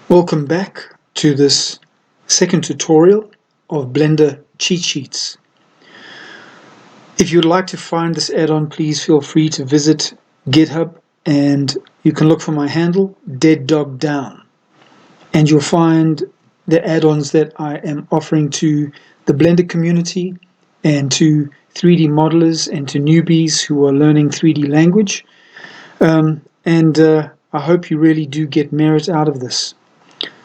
Welcome back to this second tutorial of Blender cheat sheets. If you'd like to find this add-on, please feel free to visit GitHub and you can look for my handle, Dead Dog Down, and you'll find the add-ons that I am offering to the Blender community and to 3D modelers and to newbies who are learning 3D language. I hope you really do get merit out of this.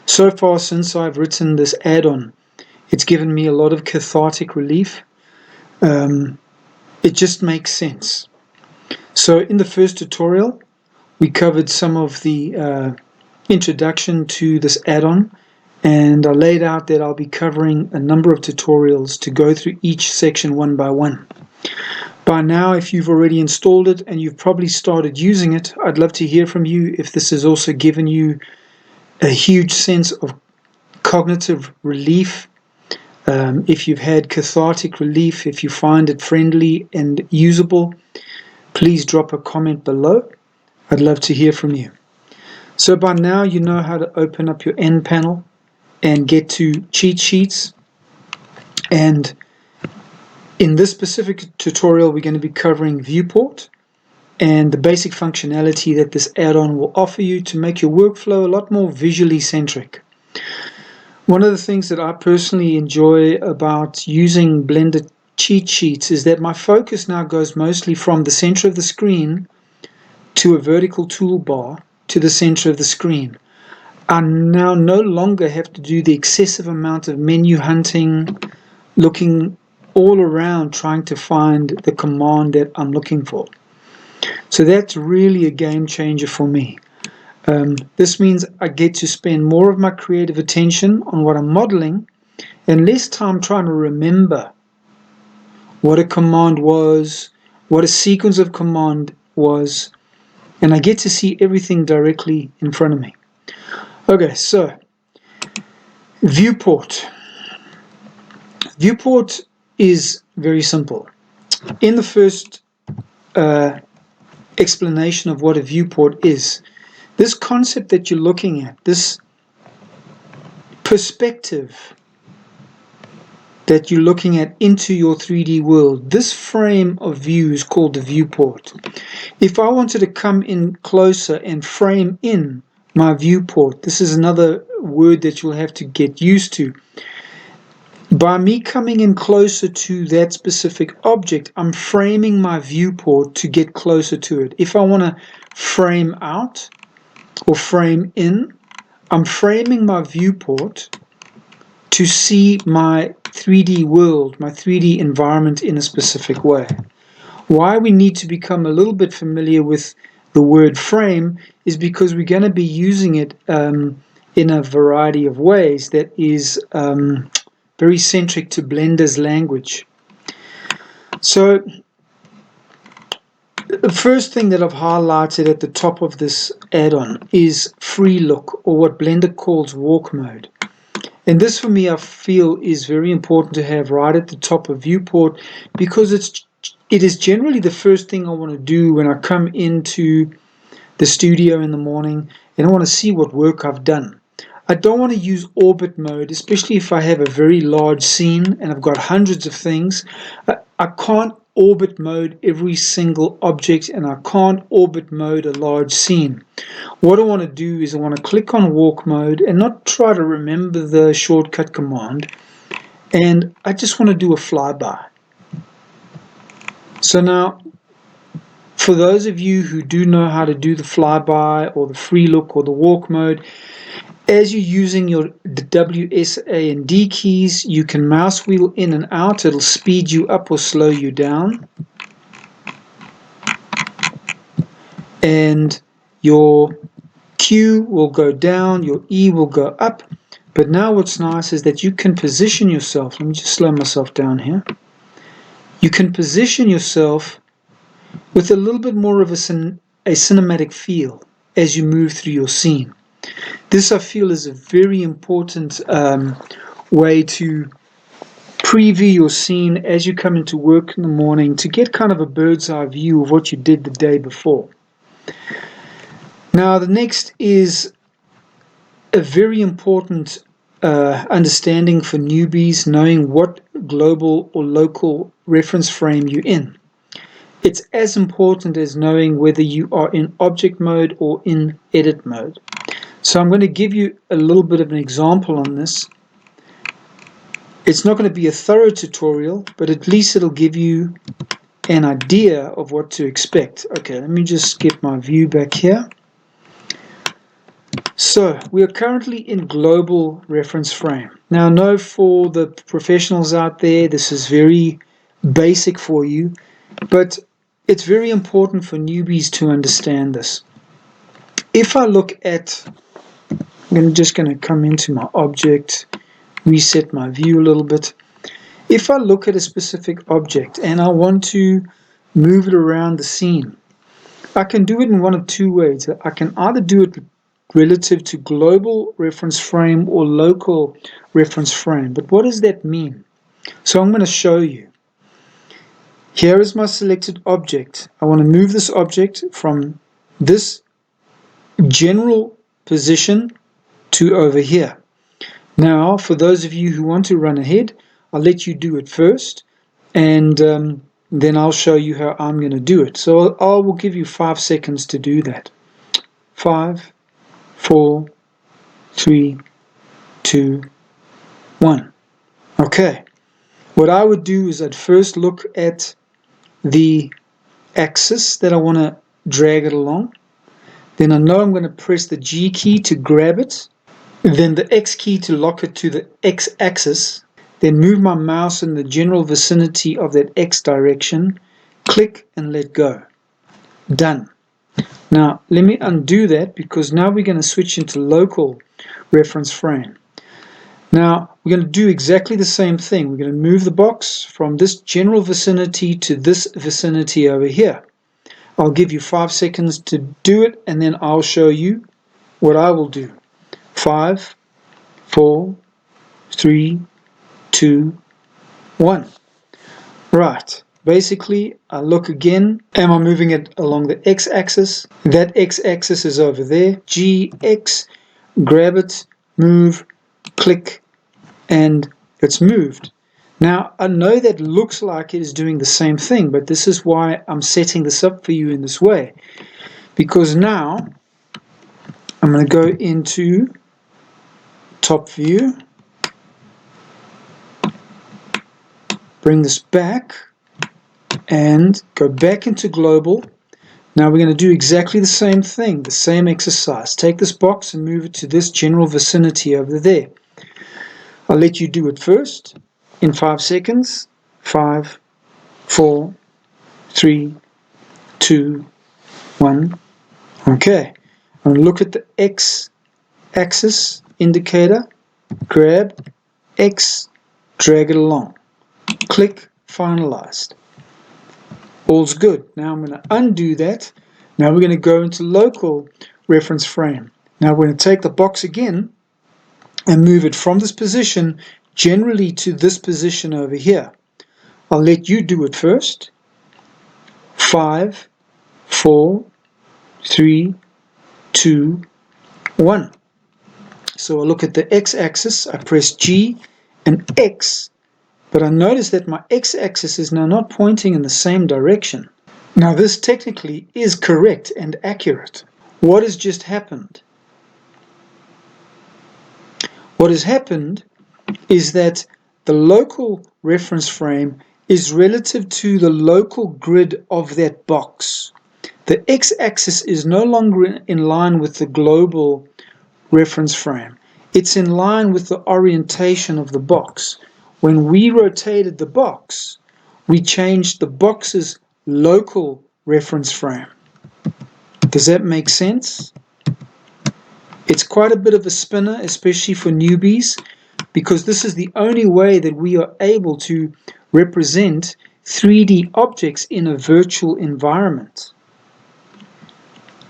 So far, since I've written this add-on, it's given me a lot of cathartic relief. It just makes sense. So in the first tutorial, we covered some of the introduction to this add-on, and I laid out that I'll be covering a number of tutorials to go through each section one by one. By now, if you've already installed it and you've probably started using it, I'd love to hear from you if this has also given you a huge sense of cognitive relief, if you've had cathartic relief, if you find it friendly and usable, please drop a comment below. I'd love to hear from you. So by now you know how to open up your end panel and get to cheat sheets, and in this specific tutorial we're going to be covering Viewport and the basic functionality that this add-on will offer you to make your workflow a lot more visually centric. One of the things that I personally enjoy about using Blender cheat sheets is that my focus now goes mostly from the center of the screen to a vertical toolbar to the center of the screen. I now no longer have to do the excessive amount of menu hunting, looking all around trying to find the command that I'm looking for. So that's really a game changer for me. This means I get to spend more of my creative attention on what I'm modeling and less time trying to remember what a command was, what a sequence of command was, and I get to see everything directly in front of me. Okay, so Viewport. Viewport is very simple. In the first explanation of what a viewport is, this concept that you're looking at, this perspective that you're looking at into your 3D world, this frame of view is called the viewport. If I wanted to come in closer and frame in my viewport, this is another word that you'll have to get used to. By me coming in closer to that specific object, I'm framing my viewport to get closer to it. If I want to frame out or frame in, I'm framing my viewport to see my 3D world, my 3D environment in a specific way. Why we need to become a little bit familiar with the word frame is because we're going to be using it in a variety of ways that is very centric to Blender's language. So the first thing that I've highlighted at the top of this add-on is free look, or what Blender calls walk mode. And this for me I feel is very important to have right at the top of Viewport, because it is generally the first thing I want to do when I come into the studio in the morning and I want to see what work I've done. I don't want to use orbit mode, especially if I have a very large scene and I've got hundreds of things. I can't orbit mode every single object, and I can't orbit mode a large scene. What I want to do is I want to click on walk mode and not try to remember the shortcut command, and I just want to do a flyby. So now, for those of you who do know how to do the flyby or the free look or the walk mode, as you're using the W, S, A, and D keys, you can mouse wheel in and out. It'll speed you up or slow you down. And your Q will go down, your E will go up. But now what's nice is that you can position yourself. Let me just slow myself down here. You can position yourself with a little bit more of a cinematic feel as you move through your scene. This, I feel, is a very important way to preview your scene as you come into work in the morning, to get kind of a bird's eye view of what you did the day before. Now, the next is a very important understanding for newbies, knowing what global or local reference frame you're in. It's as important as knowing whether you are in object mode or in edit mode. So I'm going to give you a little bit of an example on this. It's not going to be a thorough tutorial, but at least it'll give you an idea of what to expect. Okay, let me just get my view back here. So we are currently in global reference frame. Now I know for the professionals out there this is very basic for you, but it's very important for newbies to understand this. If I look at, I'm just going to come into my object, reset my view a little bit. If I look at a specific object and I want to move it around the scene, I can do it in one of two ways. I can either do it relative to global reference frame or local reference frame. But what does that mean? So I'm going to show you. Here is my selected object. I want to move this object from this general position to over here. Now, for those of you who want to run ahead, I'll let you do it first, and then I'll show you how I'm going to do it. So I will give you 5 seconds to do that. 5, 4, 3, 2, 1. Okay. What I would do is I'd first look at the axis that I want to drag it along. Then I know I'm going to press the G key to grab it. Then the X key to lock it to the X axis. Then move my mouse in the general vicinity of that X direction. Click and let go. Done. Now let me undo that, because now we're going to switch into local reference frame. Now we're going to do exactly the same thing. We're going to move the box from this general vicinity to this vicinity over here. I'll give you 5 seconds to do it, and then I'll show you what I will do. 5, 4, 3, 2, 1. Right. Basically, I look again. Am I moving it along the x-axis? That x-axis is over there. G, X, grab it, move, click, and it's moved. Now, I know that looks like it is doing the same thing, but this is why I'm setting this up for you in this way. Because now, I'm going to go into top view, bring this back, and go back into global. Now we're going to do exactly the same thing, the same exercise. Take this box and move it to this general vicinity over there. I'll let you do it first in 5 seconds. 5, 4, 3, 2, 1. Okay. I'm going to look at the X axis indicator, grab X, drag it along. Click, finalized. All's good. Now I'm going to undo that. Now we're going to go into local reference frame. Now we're going to take the box again and move it from this position generally to this position over here. I'll let you do it first. 5, 4, 3, 2, 1. So I look at the x-axis, I press G and X, but I notice that my x-axis is now not pointing in the same direction. Now this technically is correct and accurate. What has just happened? What has happened is that the local reference frame is relative to the local grid of that box. The x-axis is no longer in line with the global reference frame. It's in line with the orientation of the box. When we rotated the box, we changed the box's local reference frame. Does that make sense? It's quite a bit of a spinner, especially for newbies, because this is the only way that we are able to represent 3D objects in a virtual environment.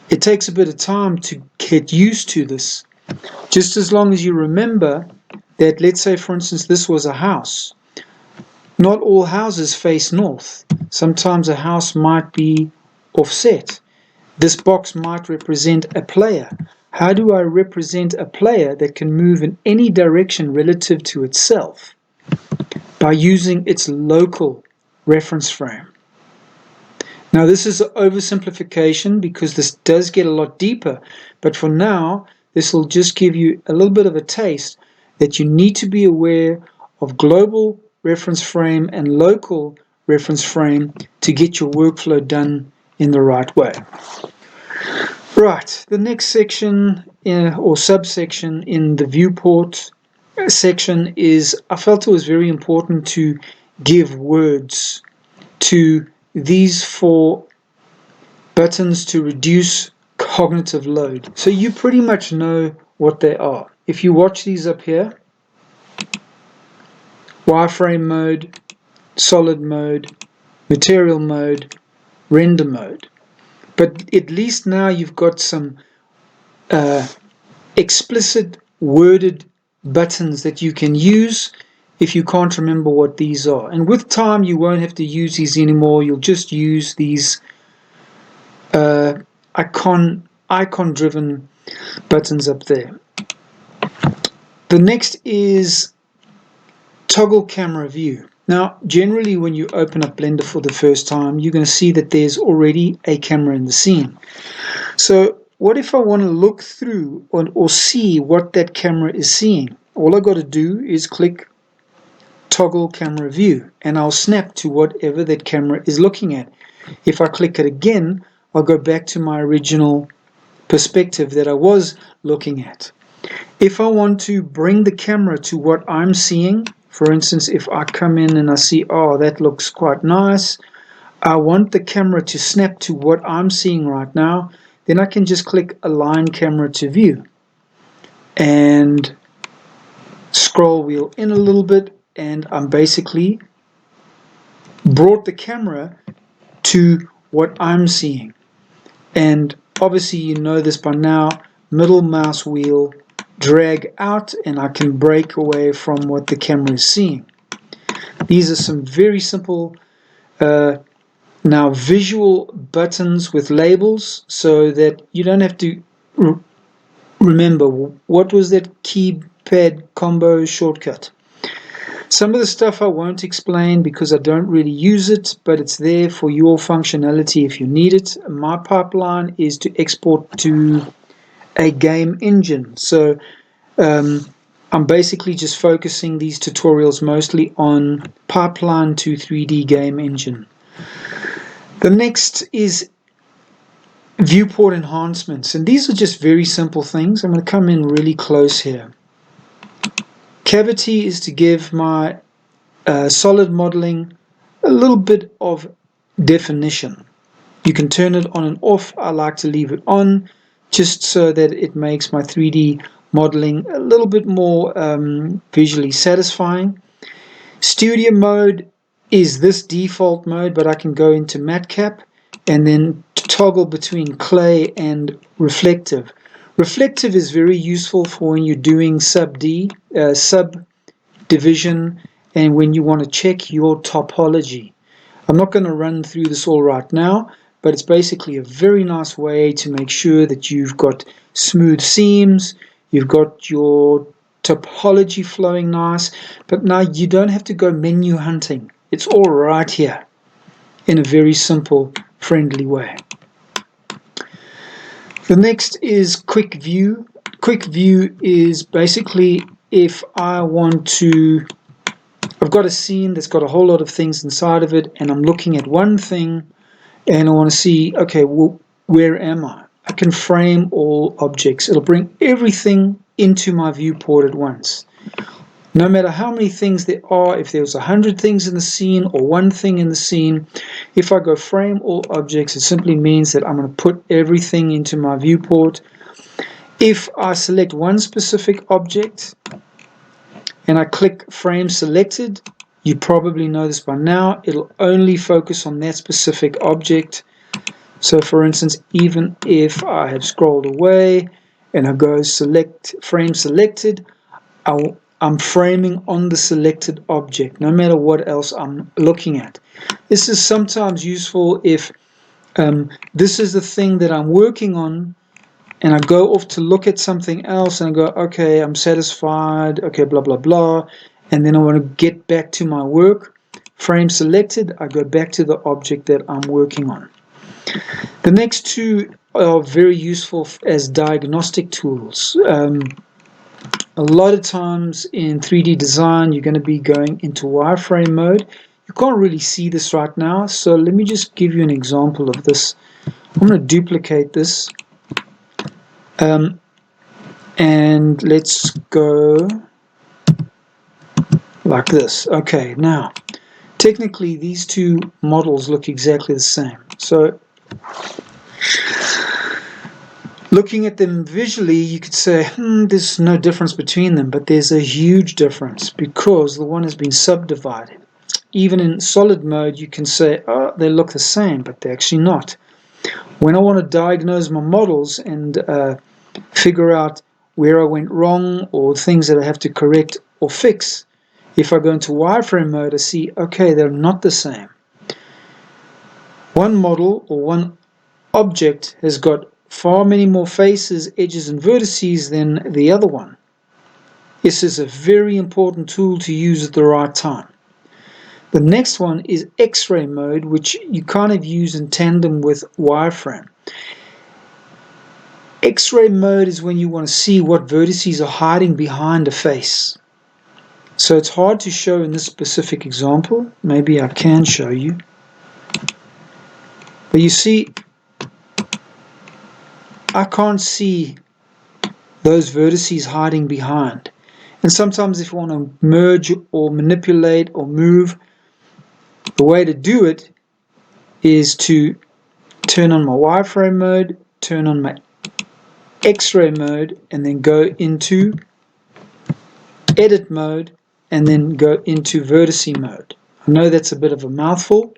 It takes a bit of time to get used to this. Just as long as you remember that, let's say for instance this was a house. Not all houses face north. Sometimes a house might be offset. This box might represent a player. how do I represent a player that can move in any direction relative to itself by using its local reference frame? Now, this is an oversimplification because this does get a lot deeper, but for now, this will just give you a little bit of a taste that you need to be aware of global reference frame and local reference frame to get your workflow done in the right way. Right, the next section or subsection in the viewport section is, I felt it was very important to give words to these 4 buttons to reduce cognitive load. So you pretty much know what they are. If you watch these up here, wireframe mode, solid mode, material mode, render mode. But at least now you've got some explicit worded buttons that you can use if you can't remember what these are. And with time, you won't have to use these anymore. You'll just use these icon-driven buttons up there. The next is toggle camera view. Now, generally when you open up Blender for the first time, you're going to see that there's already a camera in the scene. So what if I want to look through or see what that camera is seeing? All I got to do is click toggle camera view and I'll snap to whatever that camera is looking at. If I click it again, I'll go back to my original perspective that I was looking at. If I want to bring the camera to what I'm seeing, for instance, if I come in and I see, oh, that looks quite nice, I want the camera to snap to what I'm seeing right now, then I can just click align camera to view and scroll wheel in a little bit, and I'm basically brought the camera to what I'm seeing. And obviously you know this by now, middle mouse wheel, drag out, and I can break away from what the camera is seeing. These are some very simple now visual buttons with labels so that you don't have to remember what was that keypad combo shortcut. Some of the stuff I won't explain because I don't really use it, but it's there for your functionality if you need it. My pipeline is to export to a game engine. So I'm basically just focusing these tutorials mostly on pipeline to 3D game engine. The next is viewport enhancements, and these are just very simple things. I'm going to come in really close here. Cavity is to give my solid modeling a little bit of definition. You can turn it on and off. I like to leave it on just so that it makes my 3D modeling a little bit more visually satisfying. Studio mode is this default mode, but I can go into matcap and then toggle between clay and reflective. Reflective is very useful for when you're doing subdivision and when you want to check your topology. I'm not going to run through this all right now, but it's basically a very nice way to make sure that you've got smooth seams, you've got your topology flowing nice, but now you don't have to go menu hunting. It's all right here in a very simple, friendly way. The next is quick view. Quick view is basically if I want to, I've got a scene that's got a whole lot of things inside of it, and I'm looking at one thing and I want to see, okay, well, where am I? I can frame all objects. It'll bring everything into my viewport at once. No matter how many things there are, if there's 100 things in the scene or one thing in the scene, if I go frame all objects, it simply means that I'm going to put everything into my viewport. If I select one specific object and I click frame selected, you probably know this by now, it'll only focus on that specific object. So for instance, even if I have scrolled away and I go select frame selected, I'm framing on the selected object, no matter what else I'm looking at. This is sometimes useful if this is the thing that I'm working on and I go off to look at something else, and I go, okay, I'm satisfied, okay, blah, blah, blah, and then I want to get back to my work, frame selected, I go back to the object that I'm working on. The next two are very useful as diagnostic tools. A lot of times in 3D design, you're going to be going into wireframe mode. You can't really see this right now, so let me just give you an example of this. I'm going to duplicate this, and let's go like this. Okay, now, technically these two models look exactly the same. So, looking at them visually, you could say, there's no difference between them, but there's a huge difference because the one has been subdivided. Even in solid mode, you can say, oh, they look the same, but they're actually not. When I want to diagnose my models and figure out where I went wrong or things that I have to correct or fix, if I go into wireframe mode, I see, okay, they're not the same. One model or one object has got far many more faces, edges, and vertices than the other one. This is a very important tool to use at the right time. The next one is X-ray mode, which you kind of use in tandem with wireframe. X-ray mode is when you want to see what vertices are hiding behind a face. So it's hard to show in this specific example. Maybe I can show you. But you see, I can't see those vertices hiding behind. And sometimes if you want to merge or manipulate or move, the way to do it is to turn on my wireframe mode, turn on my X-ray mode, and then go into edit mode, and then go into vertice mode. I know that's a bit of a mouthful,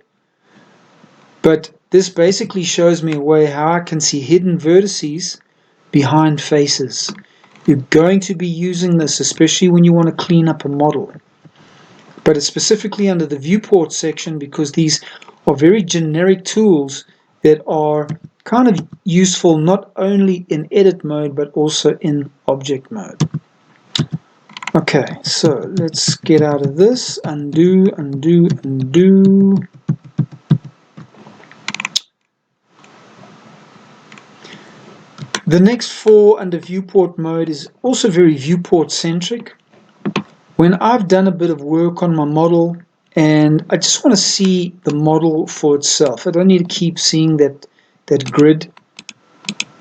but this basically shows me a way how I can see hidden vertices behind faces. You're going to be using this, especially when you want to clean up a model. But it's specifically under the viewport section because these are very generic tools that are kind of useful not only in edit mode but also in object mode. Okay, so let's get out of this. Undo, undo, undo. The next four under viewport mode is also very viewport centric. When I've done a bit of work on my model and I just want to see the model for itself, I don't need to keep seeing that grid,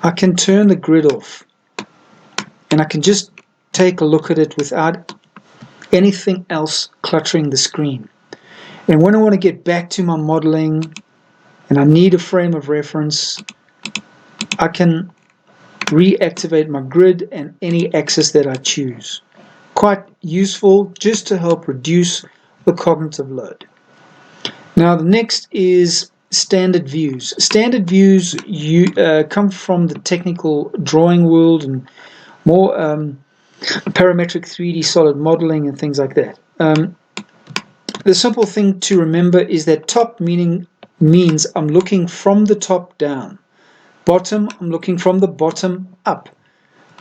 I can turn the grid off and I can just take a look at it without anything else cluttering the screen. And when I want to get back to my modeling and I need a frame of reference, I can reactivate my grid and any axis that I choose. Quite useful just to help reduce the cognitive load. Now the next is standard views. Standard views come from the technical drawing world and more parametric 3D solid modeling and things like that. The simple thing to remember is that top means I'm looking from the top down. Bottom, I'm looking from the bottom up.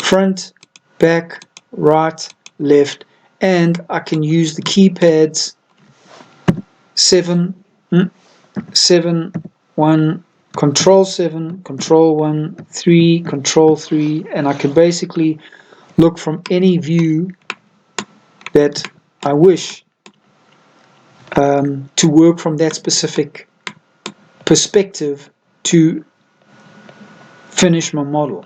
Front, back, right, left, and I can use the keypads 7, 7, 1, Control 7, Control 1, 3, Control 3, and I can basically look from any view that I wish to work from that specific perspective to finish my model.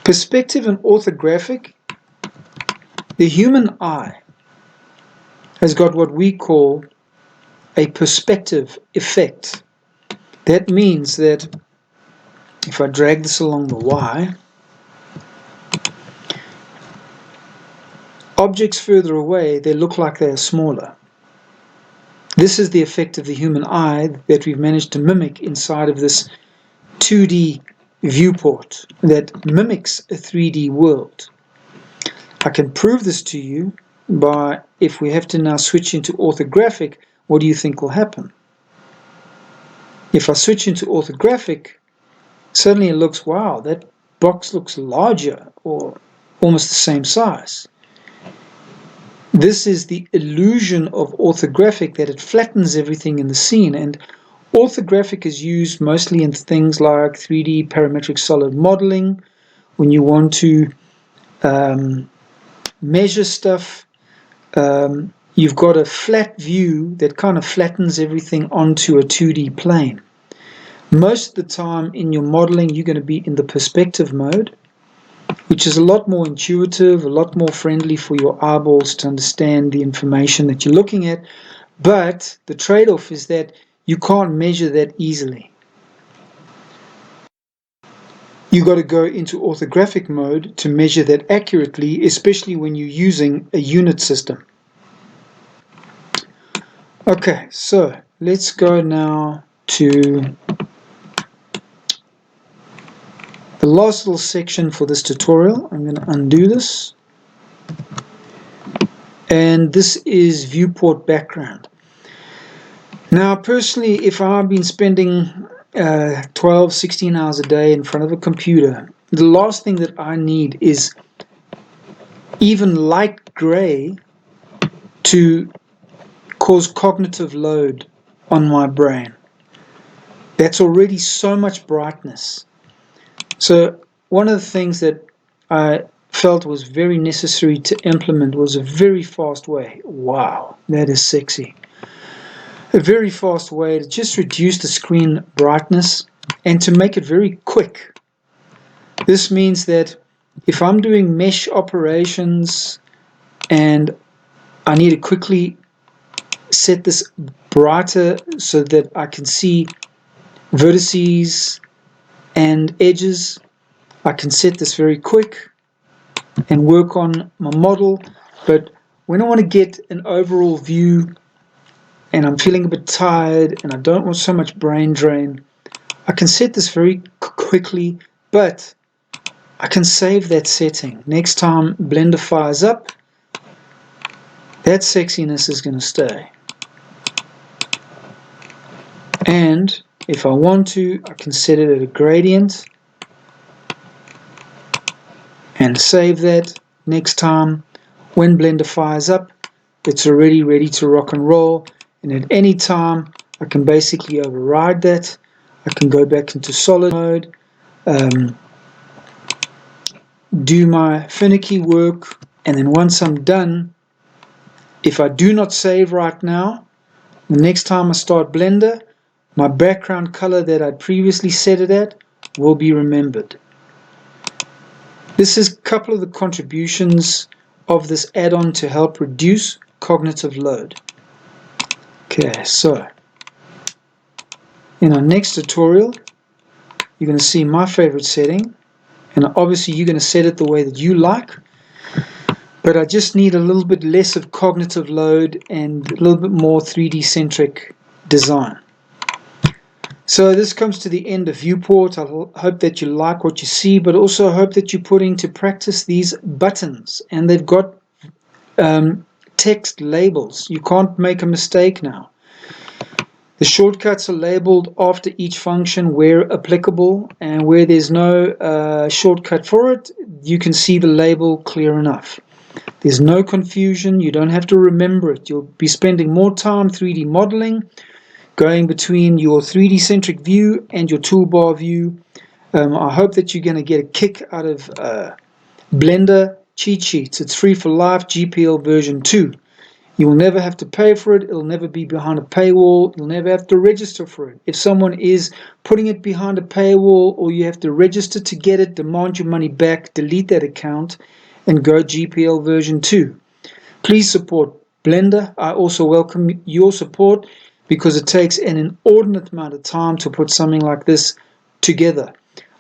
Perspective and orthographic. The human eye has got what we call a perspective effect. That means that if I drag this along the Y, objects further away, they look like they are smaller. This is the effect of the human eye that we've managed to mimic inside of this 2D viewport that mimics a 3D world. I can prove this to you by, if we have to now switch into orthographic, what do you think will happen? If I switch into orthographic, suddenly it looks, wow, that box looks larger or almost the same size. This is the illusion of orthographic, that it flattens everything in the scene. And orthographic is used mostly in things like 3D parametric solid modeling, when you want to measure stuff. You've got a flat view that kind of flattens everything onto a 2D plane. Most of the time in your modeling, you're going to be in the perspective mode, which is a lot more intuitive, a lot more friendly for your eyeballs to understand the information that you're looking at. But the trade-off is that you can't measure that easily. You got to go into orthographic mode to measure that accurately, especially when you're using a unit system. Okay, so let's go now to the last little section for this tutorial. I'm going to undo this. And this is viewport background. Now, personally, if I've been spending 12, 16 hours a day in front of a computer, the last thing that I need is even light gray to cause cognitive load on my brain. That's already so much brightness. So one of the things that I felt was very necessary to implement was a very fast way. Wow, that is sexy. A very fast way to just reduce the screen brightness and to make it very quick. This means that if I'm doing mesh operations and I need to quickly set this brighter so that I can see vertices and edges, I can set this very quick and work on my model. But when I want to get an overall view and I'm feeling a bit tired and I don't want so much brain drain, I can set this very quickly, but I can save that setting. Next time Blender fires up, that sexiness is going to stay. And if I want to, I can set it at a gradient and save that. Next time when Blender fires up, it's already ready to rock and roll. And at any time, I can basically override that. I can go back into solid mode, do my finicky work, and then once I'm done, if I do not save right now, the next time I start Blender, my background color that I'd previously set it at will be remembered. This is a couple of the contributions of this add-on to help reduce cognitive load. Okay, so in our next tutorial, you're going to see my favorite setting, and obviously you're going to set it the way that you like, but I just need a little bit less of cognitive load and a little bit more 3D centric design. So this comes to the end of Viewport. I hope that you like what you see, but also hope that you put into practice these buttons, and they've got text labels. You can't make a mistake now. The shortcuts are labeled after each function where applicable, and where there's no shortcut for it, you can see the label clear enough. There's no confusion. You don't have to remember it. You'll be spending more time 3D modeling, going between your 3D centric view and your toolbar view. I hope that you're going to get a kick out of Blender cheat sheets. It's free for life, GPL version 2. You will never have to pay for it. It'll never be behind a paywall. You'll never have to register for it. If someone is putting it behind a paywall, or you have to register to get it, demand your money back, delete that account, and go GPL version 2. Please support Blender. I also welcome your support, because it takes an inordinate amount of time to put something like this together.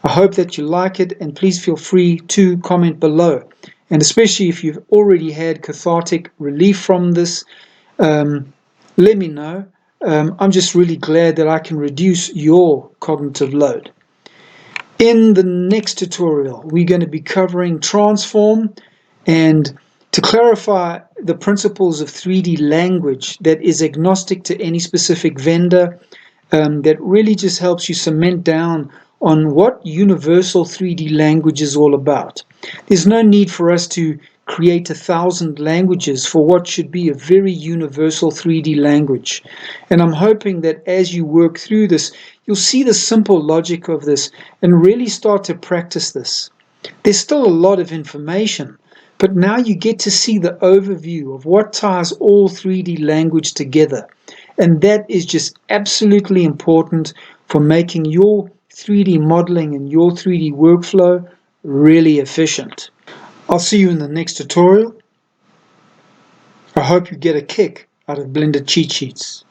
I hope that you like it, and please feel free to comment below. And especially if you've already had cathartic relief from this, let me know. I'm just really glad that I can reduce your cognitive load. In the next tutorial, we're going to be covering transform, and to clarify the principles of 3D language that is agnostic to any specific vendor, that really just helps you cement down on what universal 3D language is all about. There's no need for us to create 1,000 languages for what should be a very universal 3D language. And I'm hoping that as you work through this, you'll see the simple logic of this and really start to practice this. There's still a lot of information, but now you get to see the overview of what ties all 3D language together. And that is just absolutely important for making your 3D modeling and your 3D workflow really efficient. I'll see you in the next tutorial. I hope you get a kick out of Blender cheat sheets.